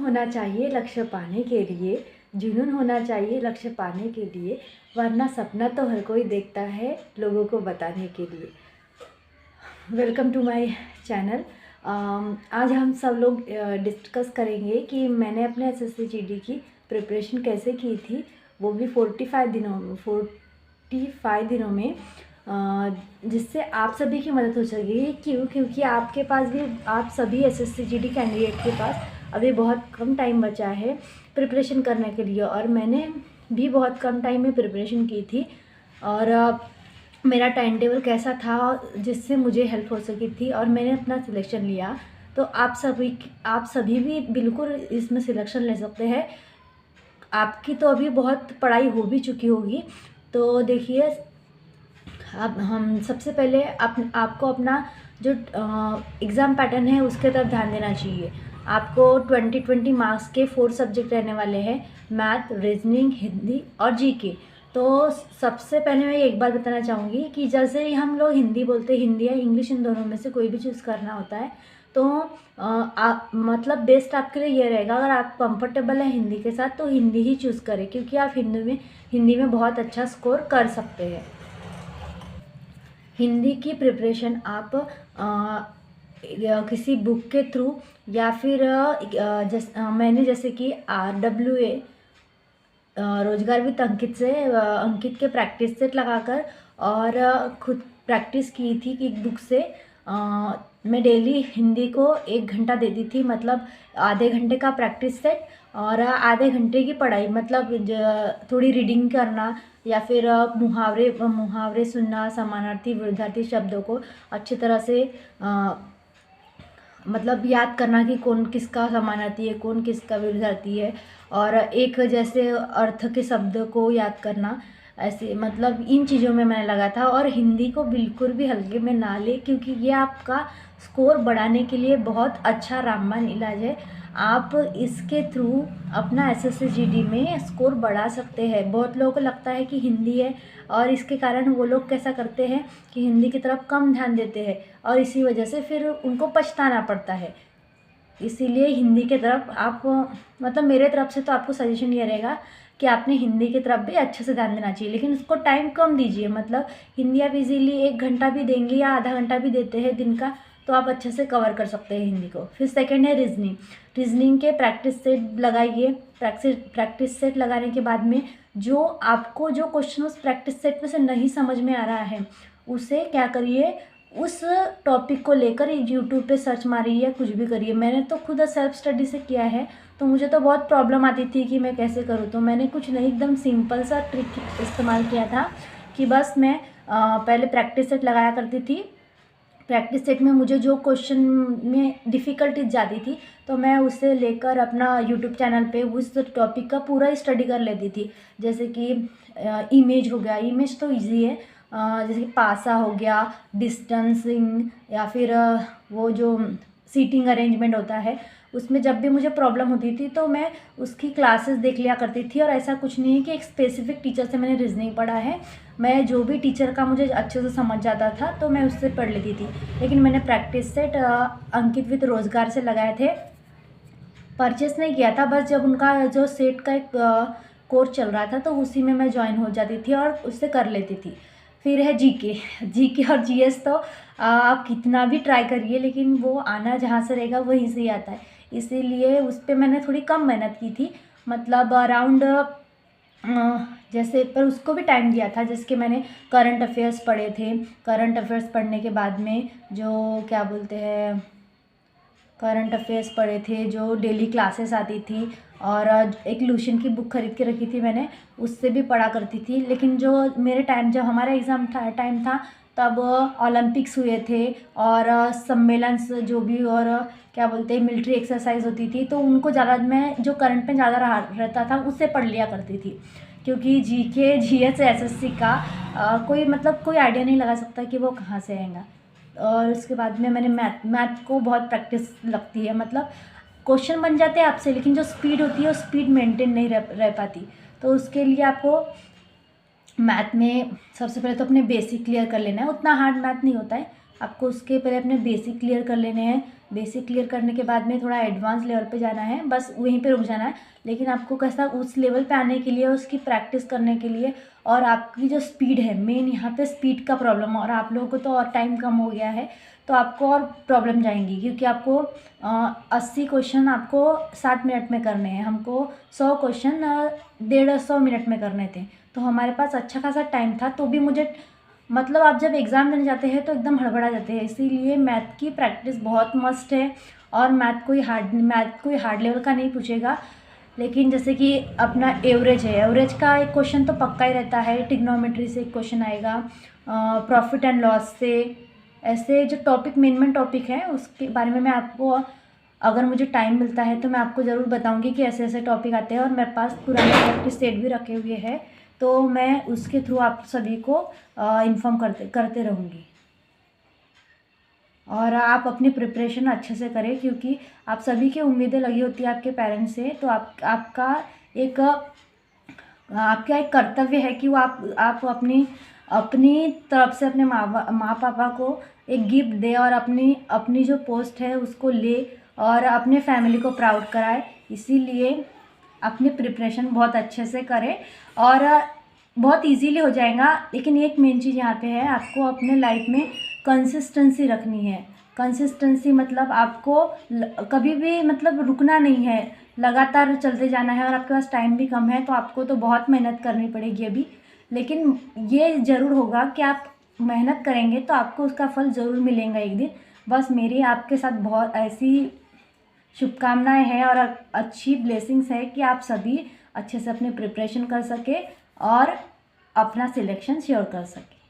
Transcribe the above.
होना चाहिए लक्ष्य पाने के लिए, जुनून होना चाहिए लक्ष्य पाने के लिए, वरना सपना तो हर कोई देखता है लोगों को बताने के लिए। Welcome to my channel. आज हम सब लोग डिस्कस करेंगे कि मैंने अपने एसएससी जीडी की प्रिपरेशन कैसे की थी, वो भी 45 दिनों में, जिससे आप सभी की मदद हो सकेगी। क्योंकि आपके पास भी, आप सभी एसएससी जीडी कैंडिडेट के पास अभी बहुत कम टाइम बचा है प्रिपरेशन करने के लिए, और मैंने भी बहुत कम टाइम में प्रिपरेशन की थी। और मेरा टाइम टेबल कैसा था जिससे मुझे हेल्प हो सकी थी, और मैंने अपना सिलेक्शन लिया। तो आप सभी भी बिल्कुल इसमें सिलेक्शन ले सकते हैं। आपकी तो अभी बहुत पढ़ाई हो भी चुकी होगी। तो देखिए, अब हम सबसे पहले आपको अपना जो एग्ज़ाम पैटर्न है उसके तरफ ध्यान देना चाहिए। आपको 20 मार्क्स के 4 सब्जेक्ट रहने वाले हैं, मैथ, रीजनिंग, हिंदी और जीके। तो सबसे पहले मैं एक बात बताना चाहूँगी कि जैसे ही हम लोग हिंदी बोलते हैं, हिंदी या इंग्लिश, इन दोनों में से कोई भी चूज़ करना होता है, तो मतलब बेस्ट आपके लिए ये रहेगा, अगर आप कंफर्टेबल हैं हिंदी के साथ तो हिंदी ही चूज़ करें, क्योंकि आप हिंदी में बहुत अच्छा स्कोर कर सकते हैं। हिंदी की प्रिपरेशन आप किसी बुक के थ्रू या फिर मैंने जैसे कि RWA रोजगार विद अंकित के प्रैक्टिस सेट लगाकर और खुद प्रैक्टिस की थी कि एक बुक से मैं डेली हिंदी को 1 घंटा देती थी, मतलब आधे घंटे का प्रैक्टिस सेट और आधे घंटे की पढ़ाई, मतलब थोड़ी रीडिंग करना या फिर मुहावरे सुनना, समानार्थी विरुद्धार्थी शब्दों को अच्छी तरह से मतलब याद करना कि कौन किसका समानार्थी है, कौन किसका विरुद्धार्थी है, और एक जैसे अर्थ के शब्द को याद करना। ऐसे मतलब इन चीज़ों में मैंने लगा था, और हिंदी को बिल्कुल भी हल्के में ना ले, क्योंकि ये आपका स्कोर बढ़ाने के लिए बहुत अच्छा रामबाण इलाज है। आप इसके थ्रू अपना एसएससी जीडी में स्कोर बढ़ा सकते हैं। बहुत लोगों को लगता है कि हिंदी है, और इसके कारण वो लोग कैसा करते हैं कि हिंदी की तरफ कम ध्यान देते हैं, और इसी वजह से फिर उनको पछताना पड़ता है। इसीलिए हिंदी की तरफ आप, मतलब मेरे तरफ से तो आपको सजेशन ये रहेगा कि आपने हिंदी की तरफ भी अच्छे से ध्यान देना चाहिए, लेकिन उसको टाइम कम दीजिए। मतलब हिंदी आप इजीली 1 घंटा भी देंगे या आधा घंटा भी देते हैं दिन का, तो आप अच्छे से कवर कर सकते हैं हिंदी को। फिर सेकंड है रीजनिंग के प्रैक्टिस सेट लगाइए। प्रैक्टिस सेट लगाने के बाद में जो आपको जो क्वेश्चन उस प्रैक्टिस सेट में से नहीं समझ में आ रहा है, उसे क्या करिए, उस टॉपिक को लेकर यूट्यूब पे सर्च मारिए या कुछ भी करिए। मैंने तो खुद सेल्फ स्टडी से किया है, तो मुझे तो बहुत प्रॉब्लम आती थी कि मैं कैसे करूँ। तो मैंने कुछ नहीं, एकदम सिंपल सा ट्रिक इस्तेमाल किया था कि बस मैं पहले प्रैक्टिस सेट लगाया करती थी। प्रैक्टिस सेट में मुझे जो क्वेश्चन में डिफ़िकल्टीज जाती थी, तो मैं उसे लेकर अपना यूट्यूब चैनल पे उस टॉपिक का पूरा स्टडी कर लेती थी। जैसे कि इमेज हो गया, इमेज तो इजी है। जैसे कि पासा हो गया, डिस्टेंसिंग, या फिर वो जो सीटिंग अरेंजमेंट होता है, उसमें जब भी मुझे प्रॉब्लम होती थी तो मैं उसकी क्लासेस देख लिया करती थी। और ऐसा कुछ नहीं है कि एक स्पेसिफिक टीचर से मैंने रीजनिंग पढ़ा है, मैं जो भी टीचर का मुझे अच्छे से समझ जाता था तो मैं उससे पढ़ लेती थी। लेकिन मैंने प्रैक्टिस सेट अंकित विद रोजगार से लगाए थे, परचेस नहीं किया था। बस जब उनका जो सेट का एक कोर्स चल रहा था तो उसी में मैं ज्वाइन हो जाती थी और उससे कर लेती थी। फिर है जीके और जीएस, तो आप कितना भी ट्राई करिए, लेकिन वो आना जहाँ से रहेगा वहीं से ही आता है। इसीलिए उस पर मैंने थोड़ी कम मेहनत की थी, मतलब अराउंड जैसे, पर उसको भी टाइम दिया था। जिसके मैंने करंट अफेयर्स पढ़े थे। करंट अफेयर्स पढ़ने के बाद में जो क्या बोलते हैं, करंट अफेयर्स पढ़े थे, जो डेली क्लासेस आती थी, और एक लूशन की बुक खरीद के रखी थी मैंने, उससे भी पढ़ा करती थी। लेकिन जो मेरे टाइम, जब हमारा एग्ज़ाम टाइम था, तब ओलंपिक्स हुए थे और सम्मेलन जो भी, और क्या बोलते हैं, मिलिट्री एक्सरसाइज होती थी, तो उनको ज़्यादा, मैं जो करंट में ज़्यादा रहता था उससे पढ़ लिया करती थी। क्योंकि जीके जीएस एसएससी का कोई मतलब कोई आइडिया नहीं लगा सकता कि वो कहाँ से आएगा। और उसके बाद में मैंने मैथ को बहुत प्रैक्टिस लगती है, मतलब क्वेश्चन बन जाते हैं आपसे, लेकिन जो स्पीड होती है वो स्पीड मेंटेन नहीं रह पाती। तो उसके लिए आपको मैथ में सबसे पहले तो अपने बेसिक क्लियर कर लेना है। उतना हार्ड मैथ नहीं होता है, आपको उसके पहले अपने बेसिक क्लियर कर लेने हैं। बेसिक क्लियर करने के बाद में थोड़ा एडवांस लेवल पे जाना है, बस वहीं पे रुक जाना है। लेकिन आपको कैसा उस लेवल पे आने के लिए, उसकी प्रैक्टिस करने के लिए, और आपकी जो स्पीड है, मेन यहाँ पे स्पीड का प्रॉब्लम है, और आप लोगों को तो और टाइम कम हो गया है तो आपको और प्रॉब्लम जाएंगी, क्योंकि आपको 80 क्वेश्चन आपको 60 मिनट में करने हैं। हमको 100 क्वेश्चन 150 मिनट में करने थे, तो हमारे पास अच्छा खासा टाइम था। तो भी मुझे मतलब आप जब एग्ज़ाम देने जाते हैं तो एकदम हड़बड़ा जाते हैं, इसीलिए मैथ की प्रैक्टिस बहुत मस्ट है। और मैथ कोई हार्ड लेवल का नहीं पूछेगा, लेकिन जैसे कि अपना एवरेज है, एवरेज का एक क्वेश्चन तो पक्का ही रहता है। ट्रिग्नोमेट्री से एक क्वेश्चन आएगा, प्रॉफिट एंड लॉस से, ऐसे जो टॉपिक मेन टॉपिक है उसके बारे में मैं आपको, अगर मुझे टाइम मिलता है तो मैं आपको ज़रूर बताऊंगी कि ऐसे ऐसे टॉपिक आते हैं। और मेरे पास पुराने प्रैक्टिस सेट भी रखे हुए हैं, तो मैं उसके थ्रू आप सभी को इन्फॉर्म करते रहूँगी। और आप अपनी प्रिपरेशन अच्छे से करें, क्योंकि आप सभी की उम्मीदें लगी होती है आपके पेरेंट्स से। तो आपका एक कर्तव्य है कि वो आप अपनी तरफ से अपने माँ पापा को एक गिफ्ट दे, और अपनी जो पोस्ट है उसको ले, और अपने फैमिली को प्राउड कराए। इसीलिए अपनी प्रिपरेशन बहुत अच्छे से करें, और बहुत इजीली हो जाएगा। लेकिन एक मेन चीज़ यहाँ पे है, आपको अपने लाइफ में कंसिस्टेंसी रखनी है। कंसिस्टेंसी मतलब आपको कभी भी मतलब रुकना नहीं है, लगातार चलते जाना है। और आपके पास टाइम भी कम है तो आपको तो बहुत मेहनत करनी पड़ेगी अभी, लेकिन ये ज़रूर होगा कि आप मेहनत करेंगे तो आपको उसका फल ज़रूर मिलेगा एक दिन। बस मेरी आपके साथ बहुत ऐसी शुभकामनाएं हैं और अच्छी ब्लेसिंग्स है कि आप सभी अच्छे से अपनी प्रिपरेशन कर सके और अपना सिलेक्शन श्योर कर सके।